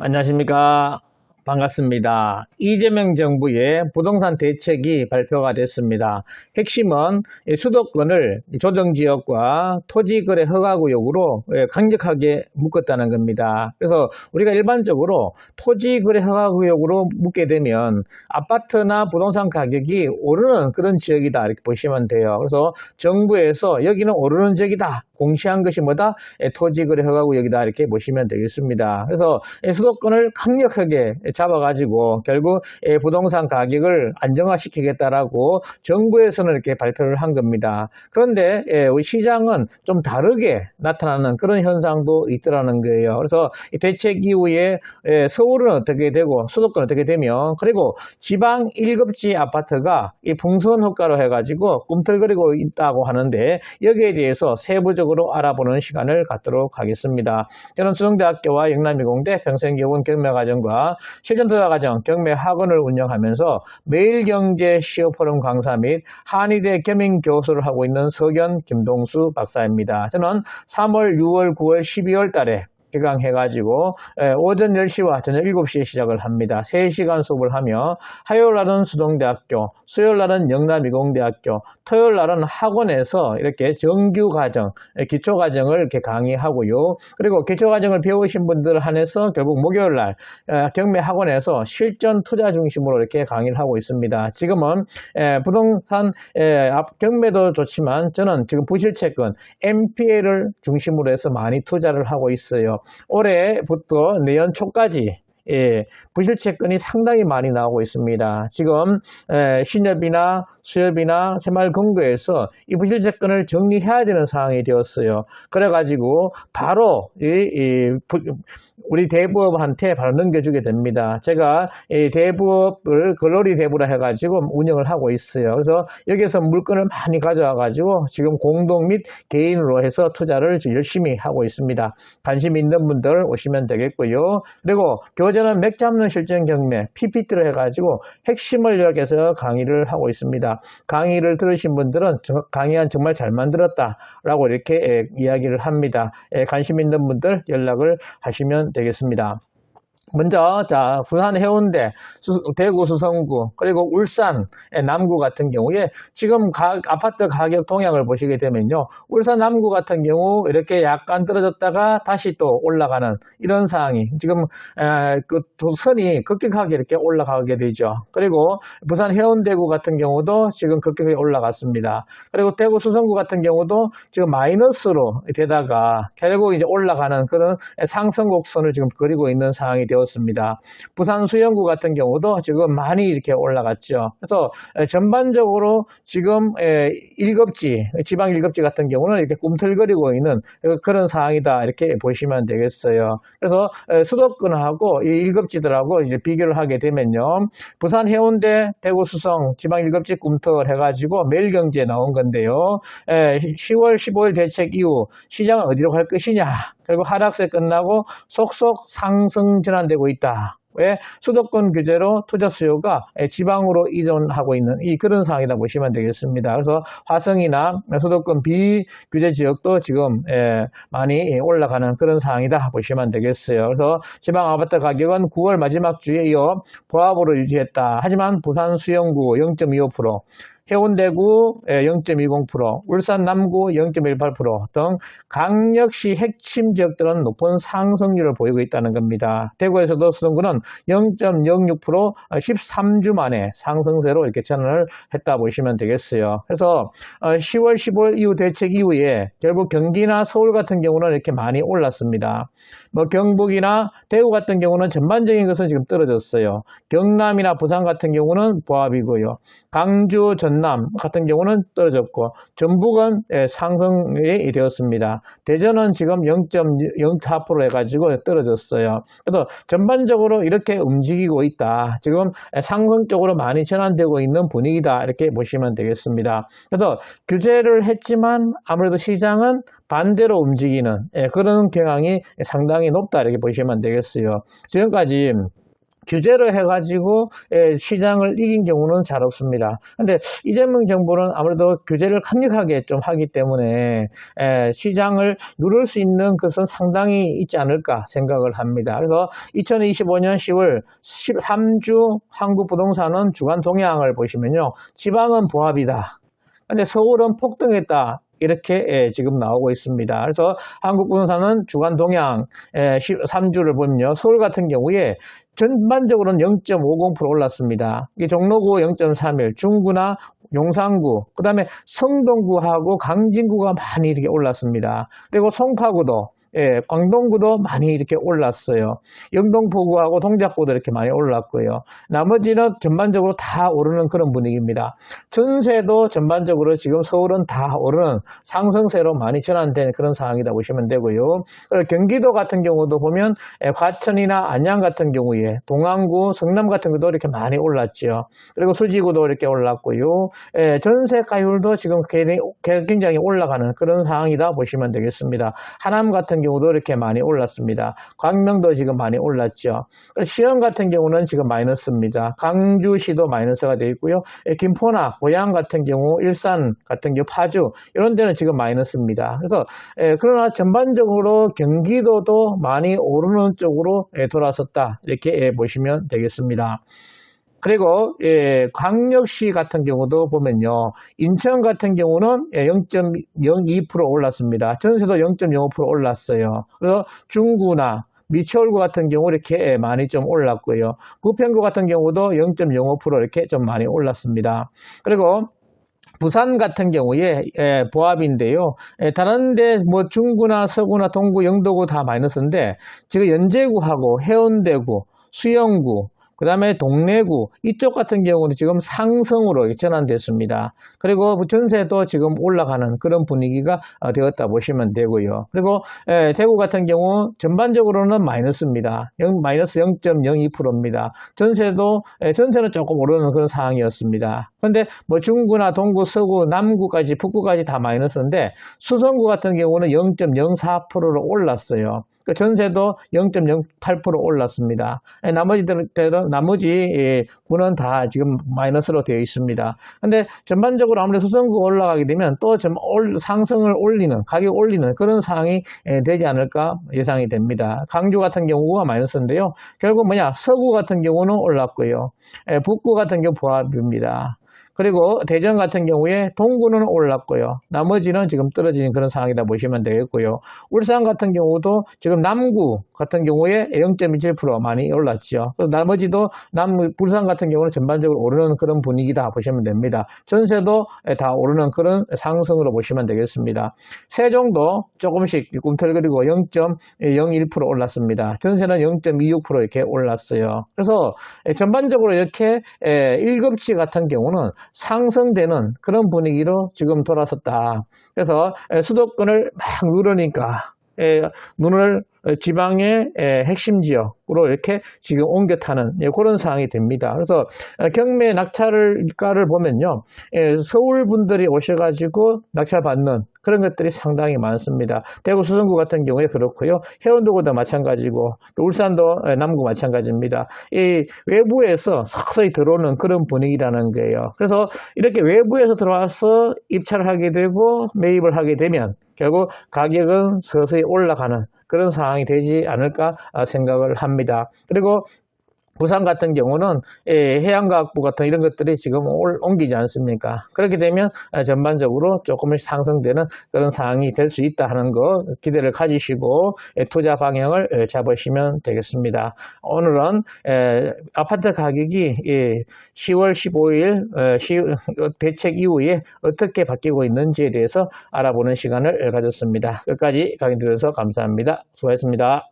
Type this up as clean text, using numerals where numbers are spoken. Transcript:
안녕하십니까. 반갑습니다. 이재명 정부의 부동산 대책이 발표가 됐습니다. 핵심은 수도권을 조정지역과 토지거래 허가구역으로 강력하게 묶었다는 겁니다. 그래서 우리가 일반적으로 토지거래 허가구역으로 묶게 되면 아파트나 부동산 가격이 오르는 그런 지역이다 이렇게 보시면 돼요. 그래서 정부에서 여기는 오르는 지역이다 공시한 것이 뭐다? 토지거래 허가구역이다 이렇게 보시면 되겠습니다. 그래서 수도권을 강력하게 잡아가지고 결국 부동산 가격을 안정화시키겠다라고 정부에서는 이렇게 발표를 한 겁니다. 그런데 우리 시장은 좀 다르게 나타나는 그런 현상도 있더라는 거예요. 그래서 이 대책 이후에 서울은 어떻게 되고 수도권은 어떻게 되면 그리고 지방 1급지 아파트가 이 풍선 효과로 해가지고 꿈틀거리고 있다고 하는데 여기에 대해서 세부적으로 알아보는 시간을 갖도록 하겠습니다. 저는 수성대학교와 영남이공대 평생교원 경매과정과 실전투자과정 경매학원을 운영하면서 매일경제 시어포럼 강사 및 한의대 겸임교수를 하고 있는 석연 김동수 박사입니다. 저는 3월, 6월, 9월, 12월 달에 개강해가지고 오전 10시와 저녁 7시에 시작을 합니다. 3시간 수업을 하며 화요일날은 수동대학교, 수요일날은 영남이공대학교, 토요일날은 학원에서 이렇게 정규과정, 기초과정을 이렇게 강의하고요. 그리고 기초과정을 배우신 분들 한해서 결국 목요일날 경매학원에서 실전 투자 중심으로 이렇게 강의를 하고 있습니다. 지금은 부동산 경매도 좋지만 저는 지금 부실채권, NPL을 중심으로 해서 많이 투자를 하고 있어요. 올해부터 내년 초까지 부실채권이 상당히 많이 나오고 있습니다. 지금 신협이나 수협이나 새마을금고에서 이 부실채권을 정리해야 되는 상황이 되었어요. 그래가지고 바로 우리 대부업한테 바로 넘겨주게 됩니다. 제가 이 대부업을 글로리 대부라 해가지고 운영을 하고 있어요. 그래서 여기서 물건을 많이 가져와가지고 지금 공동 및 개인으로 해서 투자를 열심히 하고 있습니다. 관심 있는 분들 오시면 되겠고요. 그리고 교재는 맥 잡는 실전 경매 PPT를 해가지고 핵심을 요약해서 강의를 하고 있습니다. 강의를 들으신 분들은 강의한 정말 잘 만들었다라고 이렇게 이야기를 합니다. 관심 있는 분들 연락을 하시면 되겠습니다. 먼저 부산 해운대, 대구 수성구, 그리고 울산 남구 같은 경우에 지금 아파트 가격 동향을 보시게 되면요. 울산 남구 같은 경우 이렇게 약간 떨어졌다가 다시 또 올라가는 이런 상황이 지금 그 선이 급격하게 이렇게 올라가게 되죠. 그리고 부산 해운대구 같은 경우도 지금 급격하게 올라갔습니다. 그리고 대구 수성구 같은 경우도 지금 마이너스로 되다가 결국 이제 올라가는 그런 상승 곡선을 지금 그리고 있는 상황이 되었습니다. 부산 수영구 같은 경우도 지금 많이 이렇게 올라갔죠. 그래서 전반적으로 지금 1급지, 지방 1급지 같은 경우는 이렇게 꿈틀거리고 있는 그런 상황이다 이렇게 보시면 되겠어요. 그래서 수도권하고 이 1급지들하고 이제 비교를 하게 되면요. 부산 해운대, 대구 수성, 지방 1급지 꿈틀 해가지고 매일경제에 나온 건데요. 10월 15일 대책 이후 시장은 어디로 갈 것이냐. 그리고 하락세 끝나고 속속 상승 전환되고 있다. 왜? 수도권 규제로 투자 수요가 지방으로 이전하고 있는 그런 상황이다 보시면 되겠습니다. 그래서 화성이나 수도권 비규제 지역도 지금 많이 올라가는 그런 상황이다 보시면 되겠어요. 그래서 지방 아파트 가격은 9월 마지막 주에 이어 보합으로 유지했다. 하지만 부산 수영구 0.25%, 해운대구 0.20%, 울산 남구 0.18% 등 강력시 핵심 지역들은 높은 상승률을 보이고 있다는 겁니다. 대구에서도 수성구는 0.06% 13주 만에 상승세로 이렇게 전환을 했다 보시면 되겠어요. 그래서 10월 15일 이후 대책 이후에 결국 경기나 서울 같은 경우는 이렇게 많이 올랐습니다. 뭐 경북이나 대구 같은 경우는 전반적인 것은 지금 떨어졌어요. 경남이나 부산 같은 경우는 보합이고요. 강주, 전남 같은 경우는 떨어졌고 전북은 상승이 되었습니다. 대전은 지금 0.04% 해가지고 떨어졌어요. 그래서 전반적으로 이렇게 움직이고 있다. 지금 상승 쪽으로 많이 전환되고 있는 분위기다. 이렇게 보시면 되겠습니다. 그래서 규제를 했지만 아무래도 시장은 반대로 움직이는 그런 경향이 상당히 높다. 이렇게 보시면 되겠어요. 지금까지 규제를 해가지고 시장을 이긴 경우는 잘 없습니다. 근데 이재명 정부는 아무래도 규제를 강력하게 좀 하기 때문에 시장을 누를 수 있는 것은 상당히 있지 않을까 생각을 합니다. 그래서 2025년 10월 3주 한국 부동산은 주간 동향을 보시면요. 지방은 보합이다. 근데 서울은 폭등했다. 이렇게 지금 나오고 있습니다. 그래서 한국 부동산은 주간 동향 3주를 보면요. 서울 같은 경우에 전반적으로는 0.50% 올랐습니다. 종로구 0.31, 중구나 용산구, 그 다음에 성동구하고 강진구가 많이 이렇게 올랐습니다. 그리고 송파구도 광동구도 많이 이렇게 올랐어요. 영동포구하고 동작구도 이렇게 많이 올랐고요. 나머지는 전반적으로 다 오르는 그런 분위기입니다. 전세도 전반적으로 지금 서울은 다 오르는 상승세로 많이 전환된 그런 상황이다 보시면 되고요. 경기도 같은 경우도 보면 과천이나 안양 같은 경우에 동안구, 성남 같은 것도 이렇게 많이 올랐죠. 그리고 수지구도 이렇게 올랐고요. 전세가율도 지금 굉장히 올라가는 그런 상황이다 보시면 되겠습니다. 하남 같은 경우도 이렇게 많이 올랐습니다. 광명도 지금 많이 올랐죠. 시흥 같은 경우는 지금 마이너스입니다. 강주시도 마이너스가 되어 있고요. 김포나 고양 같은 경우, 일산 같은 경우, 파주 이런 데는 지금 마이너스입니다. 그래서 그러나 전반적으로 경기도도 많이 오르는 쪽으로 돌아섰다 이렇게 보시면 되겠습니다. 그리고 광역시 같은 경우도 보면요. 인천 같은 경우는 0.02% 올랐습니다. 전세도 0.05% 올랐어요. 그래서 중구나 미추홀구 같은 경우 이렇게 많이 좀 올랐고요. 부평구 같은 경우도 0.05% 이렇게 좀 많이 올랐습니다. 그리고 부산 같은 경우에 보합인데요. 다른데 뭐 중구나 서구나 동구, 영도구 다 마이너스인데 지금 연제구하고 해운대구, 수영구, 그 다음에 동래구 이쪽 같은 경우는 지금 상승으로 전환됐습니다. 그리고 전세도 지금 올라가는 그런 분위기가 되었다 보시면 되고요. 그리고 대구 같은 경우 전반적으로는 마이너스입니다. 마이너스 0.02%입니다. 전세는 조금 오르는 그런 상황이었습니다. 그런데 뭐 중구나 동구, 서구, 남구까지, 북구까지 다 마이너스인데 수성구 같은 경우는 0.04%로 올랐어요. 그 전세도 0.08% 올랐습니다. 나머지 구는 다 지금 마이너스로 되어 있습니다. 근데 전반적으로 아무래도 수성구가 올라가게 되면 또 좀 상승을 가격 올리는 그런 상황이 되지 않을까 예상이 됩니다. 강주 같은 경우가 마이너스인데요. 결국 서구 같은 경우는 올랐고요. 북구 같은 경우 보합입니다. 그리고 대전 같은 경우에 동구는 올랐고요. 나머지는 지금 떨어지는 그런 상황이다 보시면 되겠고요. 울산 같은 경우도 지금 남구 같은 경우에 0.27% 많이 올랐죠. 나머지도 울산 같은 경우는 전반적으로 오르는 그런 분위기다 보시면 됩니다. 전세도 다 오르는 그런 상승으로 보시면 되겠습니다. 세종도 조금씩 꿈틀거리고 0.01% 올랐습니다. 전세는 0.26% 이렇게 올랐어요. 그래서 전반적으로 이렇게 1급지 같은 경우는 상승되는 그런 분위기로 지금 돌아섰다. 그래서 수도권을 막 누르니까 눈을 지방의 핵심 지역으로 이렇게 지금 옮겨 타는 그런 상황이 됩니다. 그래서 경매 낙찰가를 보면요. 서울 분들이 오셔가지고 낙찰 받는 그런 것들이 상당히 많습니다. 대구 수성구 같은 경우에 그렇고요. 해운도구도 마찬가지고 또 울산도 남구 마찬가지입니다. 이 외부에서 서서히 들어오는 그런 분위기라는 거예요. 그래서 이렇게 외부에서 들어와서 입찰을 하게 되고 매입을 하게 되면 결국 가격은 서서히 올라가는 그런 상황이 되지 않을까 생각을 합니다. 그리고 부산 같은 경우는 해양과학부 같은 이런 것들이 지금 옮기지 않습니까? 그렇게 되면 전반적으로 조금씩 상승되는 그런 상황이 될 수 있다 하는 거 기대를 가지시고 투자 방향을 잡으시면 되겠습니다. 오늘은 아파트 가격이 10월 15일 대책 이후에 어떻게 바뀌고 있는지에 대해서 알아보는 시간을 가졌습니다. 끝까지 강의 들어서 감사합니다. 수고하셨습니다.